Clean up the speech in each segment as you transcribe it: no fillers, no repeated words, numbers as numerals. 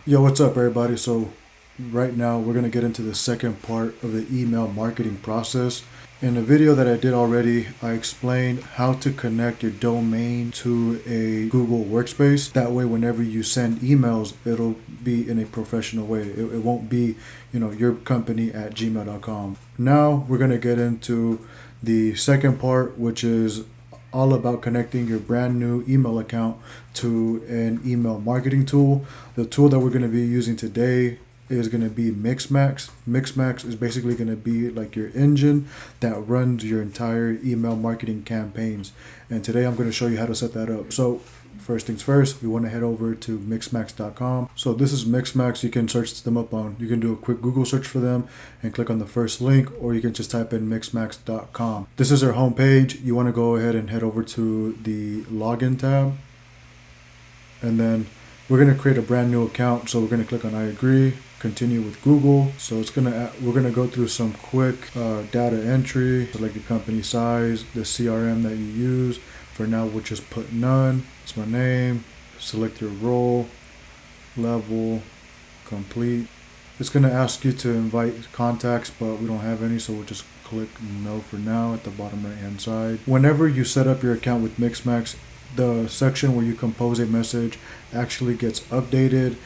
Yo, what's up, everybody? So, right now we're going to get into the second part of the email marketing process. In the video that I did already, I explained how to connect your domain to a Google Workspace. That way, whenever you send emails, it'll be in a professional way. It won't be, your company at gmail.com. Now, we're going to get into the second part, which is all about connecting your brand new email account to an email marketing tool. The tool that we're going to be using today is going to be Mixmax. Mixmax is basically going to be like your engine that runs your entire email marketing campaigns. And today I'm going to show you how to set that up. So first things first, we want to head over to mixmax.com. So this is Mixmax. You can search them up you can do a quick Google search for them and click on the first link, or you can just type in mixmax.com. This is their homepage. You want to go ahead and head over to the login tab. And then we're going to create a brand new account. So we're going to click on I agree, continue with Google. So we're going to go through some quick data entry, select your company size, the CRM that you use. For now, we'll just put none. It's my name. Select your role, level, complete. It's going to ask you to invite contacts, but we don't have any, so we'll just click no for now at the bottom right hand side. Whenever you set up your account with Mixmax, the section where you compose a message actually gets updated.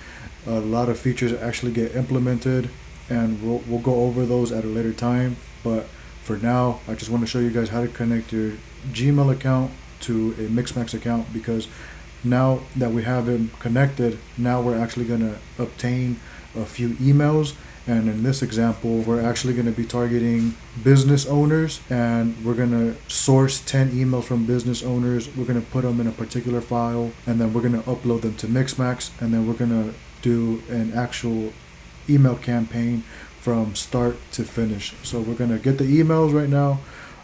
A lot of features actually get implemented, and we'll go over those at a later time. But for now, I just want to show you guys how to connect your Gmail account to a Mixmax account, because now that we have it connected, now we're actually going to obtain a few emails. And in this example, we're actually going to be targeting business owners, and we're going to source 10 emails from business owners. We're going to put them in a particular file, and then we're going to upload them to Mixmax, and then we're going to do an actual email campaign from start to finish. So we're going to get the emails right now,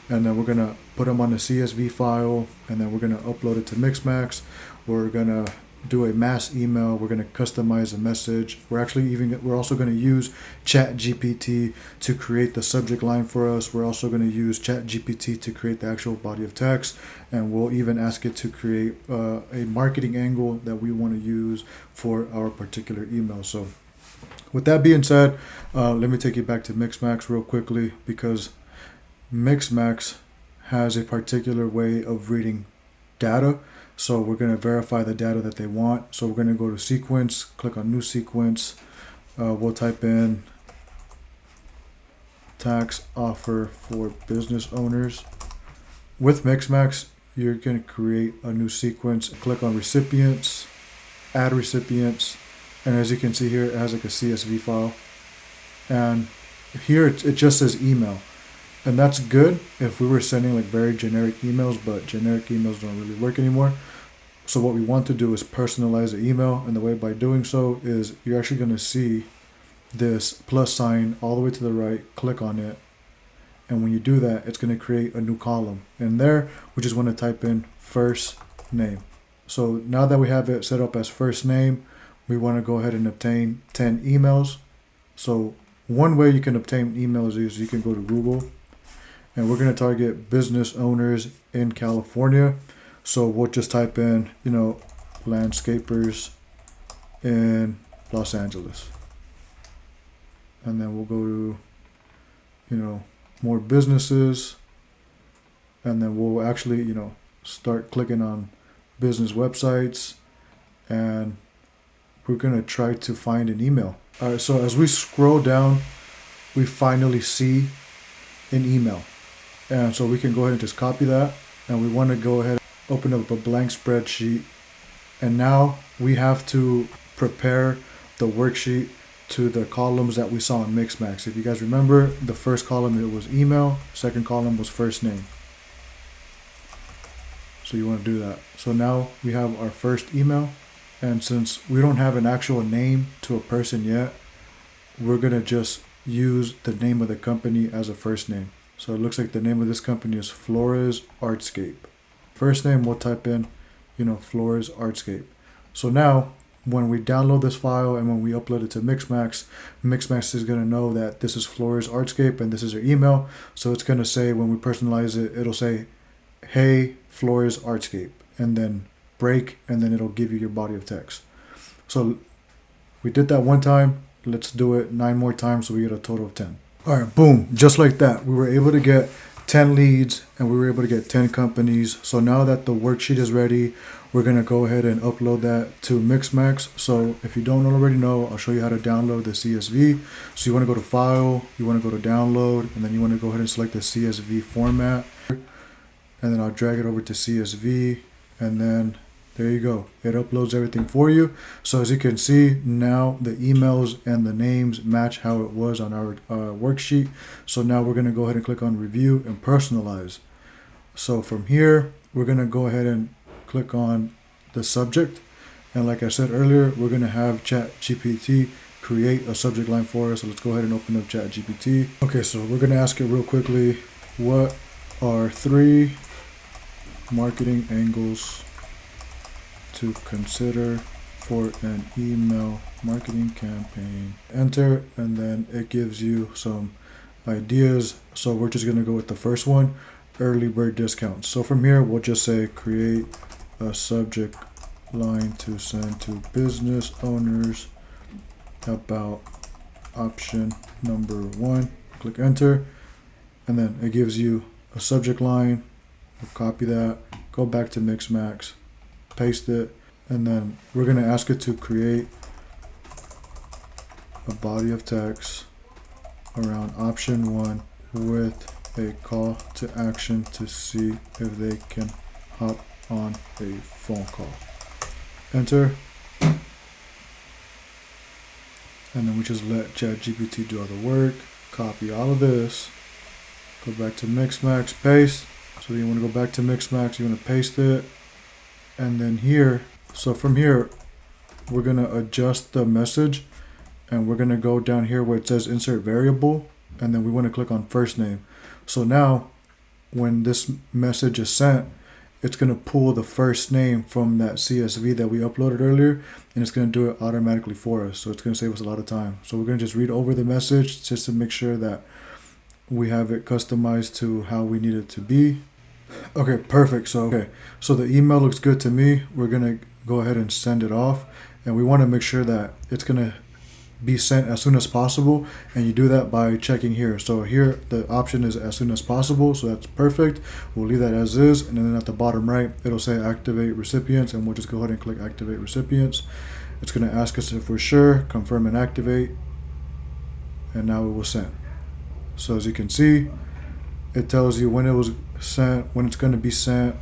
and then we're going to put them on a CSV file, and then we're going to upload it to Mixmax. We're going to do a mass email. We're going to customize the message. We're also going to use ChatGPT to create the subject line for us. We're also going to use ChatGPT to create the actual body of text, and we'll even ask it to create a marketing angle that we want to use for our particular email. So with that being said, let me take you back to Mixmax real quickly, because Mixmax has a particular way of reading data. So we're going to verify the data that they want. So we're going to go to sequence, click on new sequence. We'll type in tax offer for business owners. With Mixmax, you're going to create a new sequence. Click on recipients, add recipients. And as you can see here, it has like a CSV file. And here it just says email. And that's good if we were sending like very generic emails, but generic emails don't really work anymore. So what we want to do is personalize the email, and the way by doing so is you're actually going to see this plus sign all the way to the right. Click on it, and when you do that, it's going to create a new column. And there, we just want to type in first name. So now that we have it set up as first name, we want to go ahead and obtain 10 emails. So one way you can obtain emails is you can go to Google, and we're going to target business owners in California. So we'll just type in, landscapers in Los Angeles. And then we'll go to, more businesses. And then we'll actually, start clicking on business websites. And we're going to try to find an email. All right, so as we scroll down, we finally see an email. And so we can go ahead and just copy that. And we want to go ahead and open up a blank spreadsheet. And now we have to prepare the worksheet to the columns that we saw in Mixmax. If you guys remember, the first column, it was email. Second column was first name. So you want to do that. So now we have our first email. And since we don't have an actual name to a person yet, we're going to just use the name of the company as a first name. So it looks like the name of this company is Flores Artscape. First name, we'll type in, Flores Artscape. So now, when we download this file and when we upload it to Mixmax, Mixmax is going to know that this is Flores Artscape and this is their email. So it's going to say, when we personalize it, it'll say, hey, Flores Artscape, and then break, and then it'll give you your body of text. So We did that one time. Let's do it 9 more times so we get a total of 10. All right, boom, just like that. We were able to get 10 leads and we were able to get 10 companies. So now that the worksheet is ready, we're gonna go ahead and upload that to Mixmax. So if you don't already know, I'll show you how to download the CSV. So you wanna go to File, you wanna go to Download, and then you wanna go ahead and select the CSV format. And then I'll drag it over to CSV, and then there you go. It uploads everything for you. So as you can see, now the emails and the names match how it was on our worksheet. So now we're gonna go ahead and click on Review and Personalize. So from here, we're gonna go ahead and click on the subject. And like I said earlier, we're gonna have ChatGPT create a subject line for us. So let's go ahead and open up ChatGPT. Okay, so we're gonna ask it real quickly, what are 3 marketing angles to consider for an email marketing campaign? Enter, and then it gives you some ideas. So we're just gonna go with the first one, early bird discounts. So from here, we'll just say create a subject line to send to business owners about option number 1. Click enter, and then it gives you a subject line. We'll copy that, go back to Mixmax, paste it, and then we're gonna ask it to create a body of text around option 1 with a call to action to see if they can hop on a phone call. Enter. And then we just let ChatGPT do all the work. Copy all of this. Go back to Mixmax, paste. So you want to go back to Mixmax, you want to paste it. And then here, so from here, we're going to adjust the message. And we're going to go down here where it says insert variable. And then we want to click on first name. So now, when this message is sent, it's going to pull the first name from that CSV that we uploaded earlier, and it's going to do it automatically for us. So it's going to save us a lot of time. So we're going to just read over the message just to make sure that we have it customized to how we need it to be. Okay, perfect. So the email looks good to me. We're going to go ahead and send it off, and we want to make sure that it's going to be sent as soon as possible, and you do that by checking here. So here the option is as soon as possible, so that's perfect. We'll leave that as is, and then at the bottom right it'll say activate recipients, and we'll just go ahead and click activate recipients. It's going to ask us if we're sure, confirm and activate, and now it was sent. So as you can see, it tells you when it was sent, when it's going to be sent,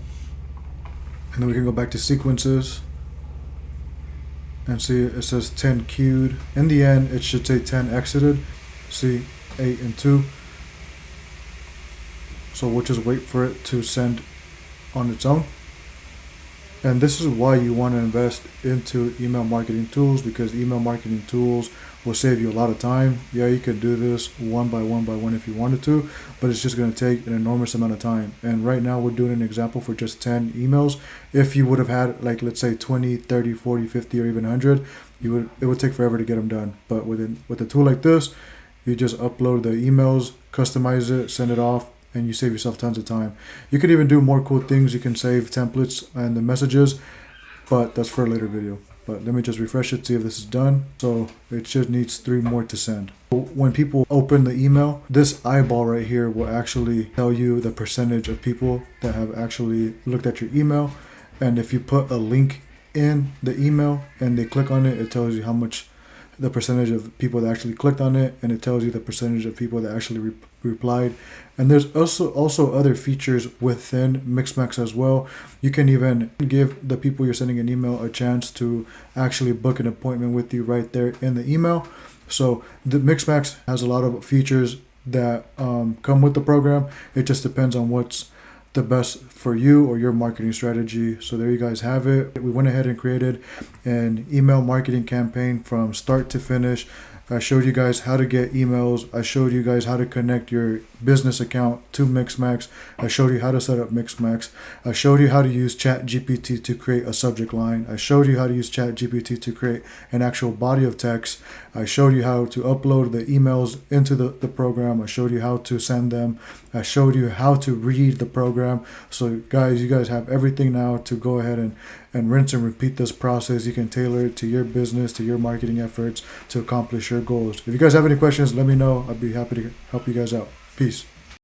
and then we can go back to sequences and see it says 10 queued. In the end, it should say 10 exited. See, 8 and 2. So we'll just wait for it to send on its own. And this is why you want to invest into email marketing tools, because email marketing tools will save you a lot of time. Yeah, you could do this one by one if you wanted to, but it's just going to take an enormous amount of time. And right now we're doing an example for just 10 emails. If you would have had, like, let's say 20, 30, 40, 50, or even 100, it would take forever to get them done. But with a tool like this, you just upload the emails, customize it, send it off, and you save yourself tons of time. You could even do more cool things. You can save templates and the messages, but that's for a later video. But let me just refresh it, see if this is done. So it just needs 3 more to send. When people open the email, this eyeball right here will actually tell you the percentage of people that have actually looked at your email. And if you put a link in the email and they click on it, it tells you how much, the percentage of people that actually clicked on it, and it tells you the percentage of people that actually replied. And there's also other features within Mixmax as well. You can even give the people you're sending an email a chance to actually book an appointment with you right there in the email. So the Mixmax has a lot of features that come with the program. It just depends on what's the best for you or your marketing strategy. So there you guys have it. We went ahead and created an email marketing campaign from start to finish. I showed you guys how to get emails. I showed you guys how to connect your business account to Mixmax. I showed you how to set up Mixmax. I showed you how to use ChatGPT to create a subject line. I showed you how to use ChatGPT to create an actual body of text. I showed you how to upload the emails into the program. I showed you how to send them. I showed you how to read the program. So guys, you guys have everything now to go ahead and rinse and repeat this process. You can tailor it to your business, to your marketing efforts to accomplish your goals. If you guys have any questions, let me know. I'd be happy to help you guys out. Peace.